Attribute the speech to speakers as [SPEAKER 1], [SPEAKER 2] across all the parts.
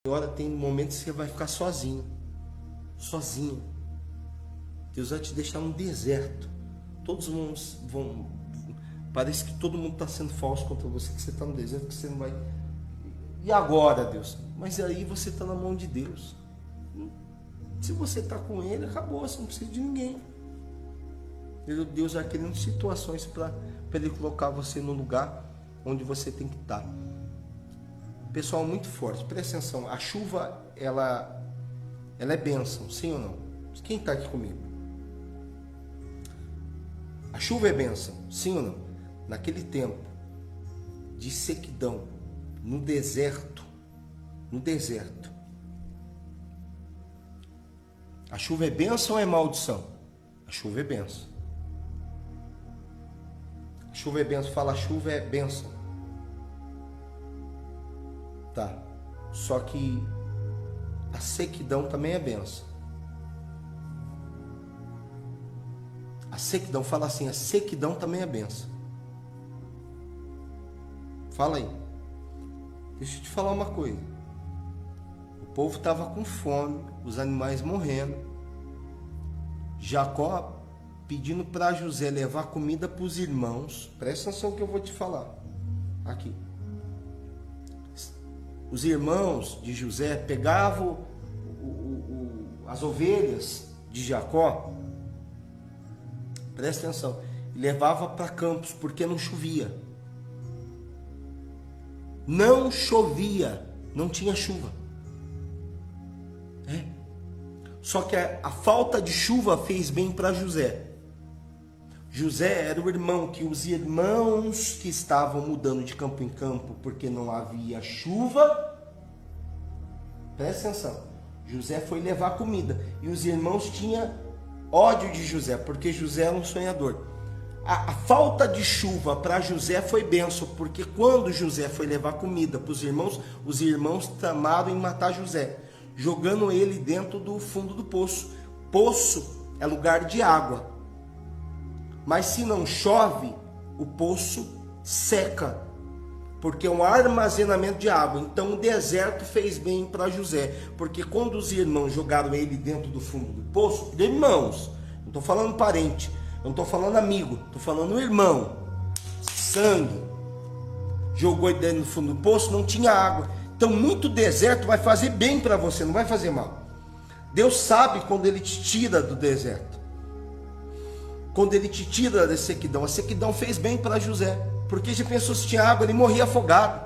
[SPEAKER 1] Agora tem momentos que você vai ficar sozinho, sozinho. Deus vai te deixar no deserto. Todos vão parece que todo mundo está sendo falso contra você, que você está no deserto, que você não vai. E agora, Deus? Mas aí você está na mão de Deus. Se você está com Ele, acabou, você não precisa de ninguém. Deus vai criando situações para Ele colocar você no lugar onde você tem que estar. Pessoal, muito forte, presta atenção. A chuva, ela é bênção, sim ou não? Quem está aqui comigo? A chuva é bênção, sim ou não? Naquele tempo de sequidão, no deserto, a chuva é bênção ou é maldição? A chuva é bênção. A chuva é bênção, fala a chuva é bênção. Tá, só que a sequidão também é bênção. A sequidão, fala assim, a sequidão também é bênção. Fala aí. Deixa eu te falar uma coisa. O povo estava com fome, os animais morrendo. Jacó pedindo para José levar comida para os irmãos. Presta atenção que eu vou te falar. Aqui. Os irmãos de José pegavam as ovelhas de Jacó, presta atenção, e levava para campos, porque não chovia. Não chovia, não tinha chuva. Só que a falta de chuva fez bem para José. José era o irmão que os irmãos que estavam mudando de campo em campo porque não havia chuva, presta atenção, José foi levar comida e os irmãos tinham ódio de José porque José era um sonhador. A falta de chuva para José foi bênção, porque quando José foi levar comida para os irmãos tramaram em matar José, jogando ele dentro do fundo do poço. Poço é lugar de água. Mas se não chove, o poço seca, porque é um armazenamento de água. Então o deserto fez bem para José, porque quando os irmãos jogaram ele dentro do fundo do poço, irmãos, não estou falando parente, não estou falando amigo, estou falando irmão, sangue, jogou ele dentro do fundo do poço, não tinha água. Então muito deserto vai fazer bem para você, não vai fazer mal. Deus sabe quando Ele te tira do deserto. Quando Ele te tira da sequidão. A sequidão fez bem para José, porque já pensou, se tinha água, ele morria afogado.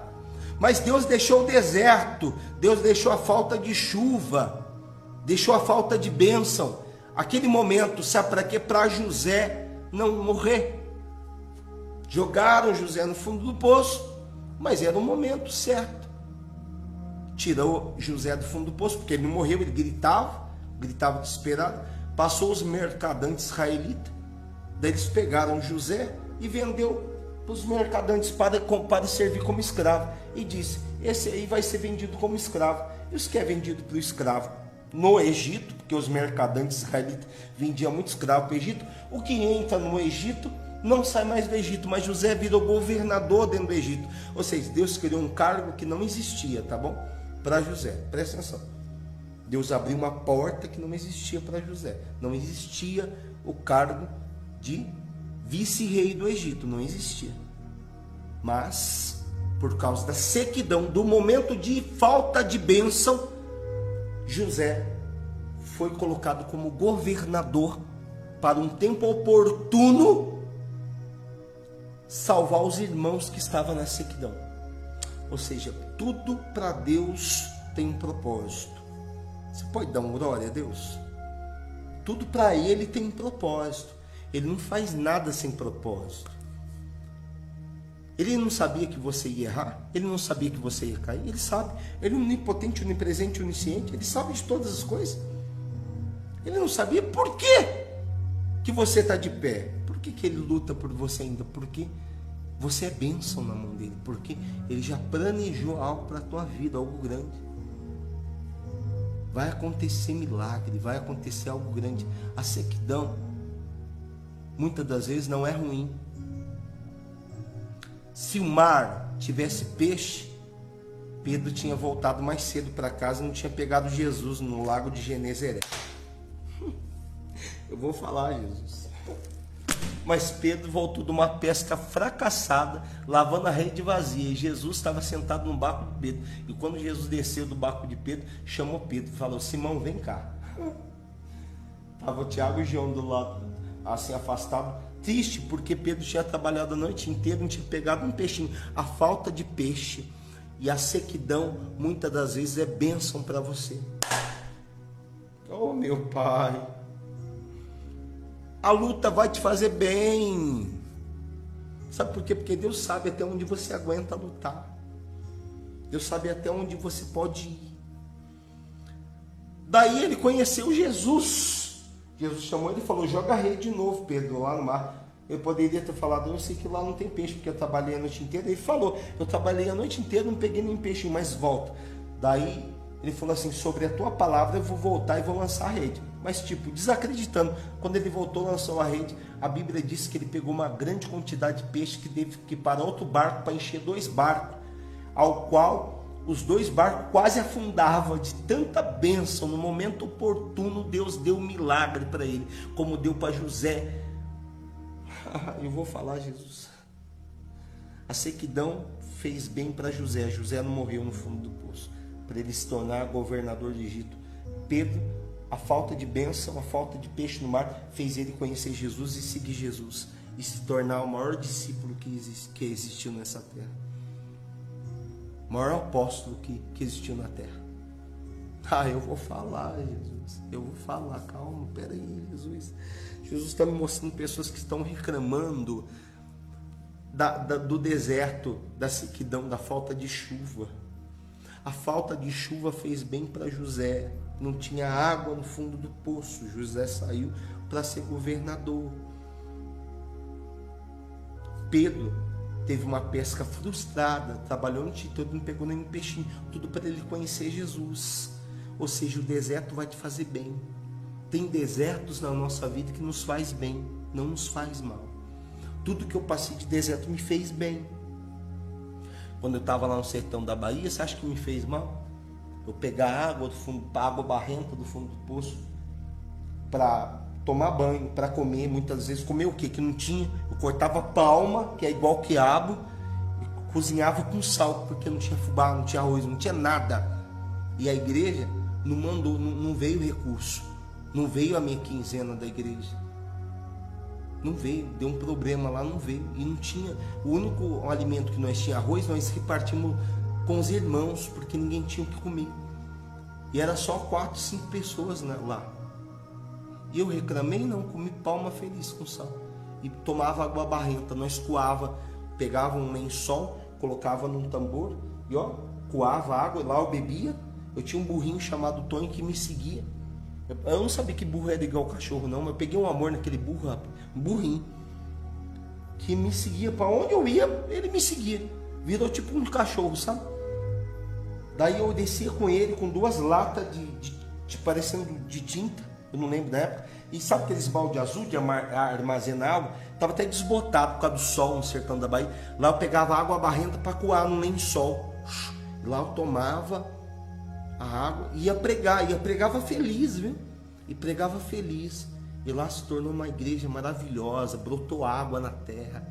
[SPEAKER 1] Mas Deus deixou o deserto, Deus deixou a falta de chuva, deixou a falta de bênção. Aquele momento, sabe para quê? Para José não morrer. Jogaram José no fundo do poço, mas era o momento certo. Tirou José do fundo do poço, porque ele não morreu, ele gritava desesperado. Passou os mercadantes israelitas. Daí eles pegaram José e vendeu para os mercadantes para servir como escravo. E disse, esse aí vai ser vendido como escravo. E os que é vendido para o escravo no Egito, porque os mercadantes israelitas vendiam muito escravo para o Egito, o que entra no Egito não sai mais do Egito, mas José virou governador dentro do Egito. Ou seja, Deus criou um cargo que não existia, tá bom? Para José, presta atenção. Deus abriu uma porta que não existia para José. Não existia o cargo de vice-rei do Egito, não existia. Mas, por causa da sequidão, do momento de falta de bênção, José foi colocado como governador para um tempo oportuno salvar os irmãos que estavam na sequidão. Ou seja, tudo para Deus tem um propósito. Você pode dar um glória a Deus? Tudo para Ele tem um propósito. Ele não faz nada sem propósito. Ele não sabia que você ia errar. Ele não sabia que você ia cair. Ele sabe. Ele é onipotente, onipresente, onisciente. Ele sabe de todas as coisas. Ele não sabia por quê que você está de pé. Por que Ele luta por você ainda? Porque você é bênção na mão dele. Porque Ele já planejou algo para a tua vida, algo grande. Vai acontecer milagre, vai acontecer algo grande. A sequidão, muitas das vezes, não é ruim. Se o mar tivesse peixe, Pedro tinha voltado mais cedo para casa e não tinha pegado Jesus no lago de Genezaré. Eu vou falar, Jesus. Mas Pedro voltou de uma pesca fracassada, lavando a rede vazia. E Jesus estava sentado no barco de Pedro. E quando Jesus desceu do barco de Pedro, chamou Pedro e falou: Simão, vem cá. Estava o Tiago e o João do lado, assim afastado, triste, porque Pedro tinha trabalhado a noite inteira, não tinha pegado um peixinho. A falta de peixe e a sequidão, muitas das vezes, é bênção para você. Oh, meu Pai. A luta vai te fazer bem. Sabe por quê? Porque Deus sabe até onde você aguenta lutar. Deus sabe até onde você pode ir. Daí ele conheceu Jesus. Jesus chamou ele e falou: joga a rede de novo, Pedro, lá no mar. Eu poderia ter falado: eu sei que lá não tem peixe, porque eu trabalhei a noite inteira. Ele falou: eu trabalhei a noite inteira, não peguei nenhum peixe, mas volta. Daí ele falou assim: sobre a tua palavra eu vou voltar e vou lançar a rede. Mas tipo, desacreditando. Quando ele voltou, lançou a rede, a Bíblia diz que ele pegou uma grande quantidade de peixe, que teve que ir para outro barco para encher 2 barcos, ao qual os 2 barcos quase afundavam de tanta bênção. No momento oportuno, Deus deu um milagre para ele, como deu para José. Eu vou falar, Jesus. A sequidão fez bem para José. José não morreu no fundo do poço, para ele se tornar governador de Egito. Pedro, a falta de bênção, a falta de peixe no mar, fez ele conhecer Jesus e seguir Jesus, e se tornar o maior discípulo que existiu nessa terra, o maior apóstolo que existiu na terra. Eu vou falar, Jesus, eu vou falar, calma, peraí, Jesus. Jesus está me mostrando pessoas que estão reclamando do deserto, da sequidão, da falta de chuva. A falta de chuva fez bem para José. Não tinha água no fundo do poço. José saiu para ser governador. Pedro teve uma pesca frustrada, trabalhou no dia todo, não pegou nenhum peixinho, tudo para ele conhecer Jesus. Ou seja, o deserto vai te fazer bem. Tem desertos na nossa vida que nos faz bem, não nos faz mal. Tudo que eu passei de deserto me fez bem. Quando eu estava lá no sertão da Bahia, você acha que me fez mal? Eu pegar água do fundo, água barrenta do fundo do poço, para tomar banho, para comer, muitas vezes comer o quê? Que não tinha. Eu cortava palma, que é igual quiabo, e cozinhava com sal, porque não tinha fubá, não tinha arroz, não tinha nada. E a igreja não mandou, não veio recurso, não veio a minha quinzena da igreja. Não veio, deu um problema lá, não veio. E não tinha, o único alimento que nós tínhamos arroz, nós repartimos com os irmãos, porque ninguém tinha o que comer. E era só 4, 5 pessoas lá. E eu reclamei? Não, comi palma feliz com sal. E tomava água barrenta, nós coava, pegava um lençol, colocava num tambor, e coava água, lá eu bebia. Eu tinha um burrinho chamado Tony que me seguia. Eu não sabia que burro era igual cachorro não, mas eu peguei um amor naquele burro, rapaz, um burrinho, que me seguia, para onde eu ia, ele me seguia, virou tipo um cachorro, sabe? Daí eu descia com ele, com 2 latas de parecendo de tinta, eu não lembro da época, e sabe aqueles balde azul de armazenar água? Estava até desbotado por causa do sol no sertão da Bahia. Lá eu pegava água barrenta para coar no lençol, e lá eu tomava a água, ia pregar, pregava feliz, viu? E pregava feliz. E lá se tornou uma igreja maravilhosa, brotou água na terra.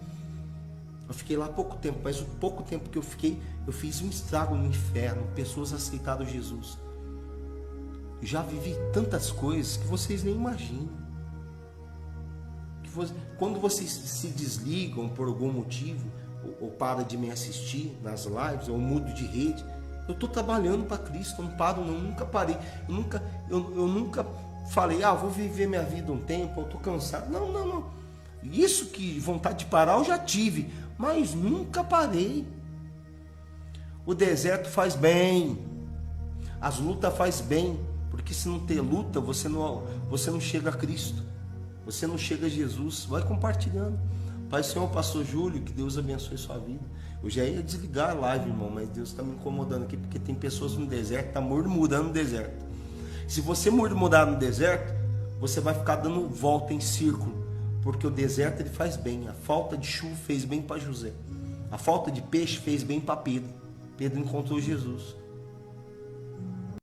[SPEAKER 1] Eu fiquei lá pouco tempo, mas o pouco tempo que eu fiquei, eu fiz um estrago no inferno. Pessoas aceitaram Jesus. Já vivi tantas coisas que vocês nem imaginam. Quando vocês se desligam por algum motivo, ou param de me assistir nas lives, ou mudo de rede, eu estou trabalhando para Cristo, eu não paro, não, nunca parei. Eu nunca falei, vou viver minha vida um tempo, eu estou cansado. Não. Isso que vontade de parar eu já tive, mas nunca parei. O deserto faz bem, as lutas faz bem, porque se não ter luta, você não chega a Cristo, você não chega a Jesus. Vai compartilhando. Pai Senhor, pastor Júlio, que Deus abençoe sua vida. Eu já ia desligar a live, irmão, mas Deus está me incomodando aqui, porque tem pessoas no deserto, está murmurando no deserto. Se você murmurar no deserto, você vai ficar dando volta em círculo, porque o deserto ele faz bem. A falta de chuva fez bem para José, a falta de peixe fez bem para Pedro. Pedro encontrou Jesus.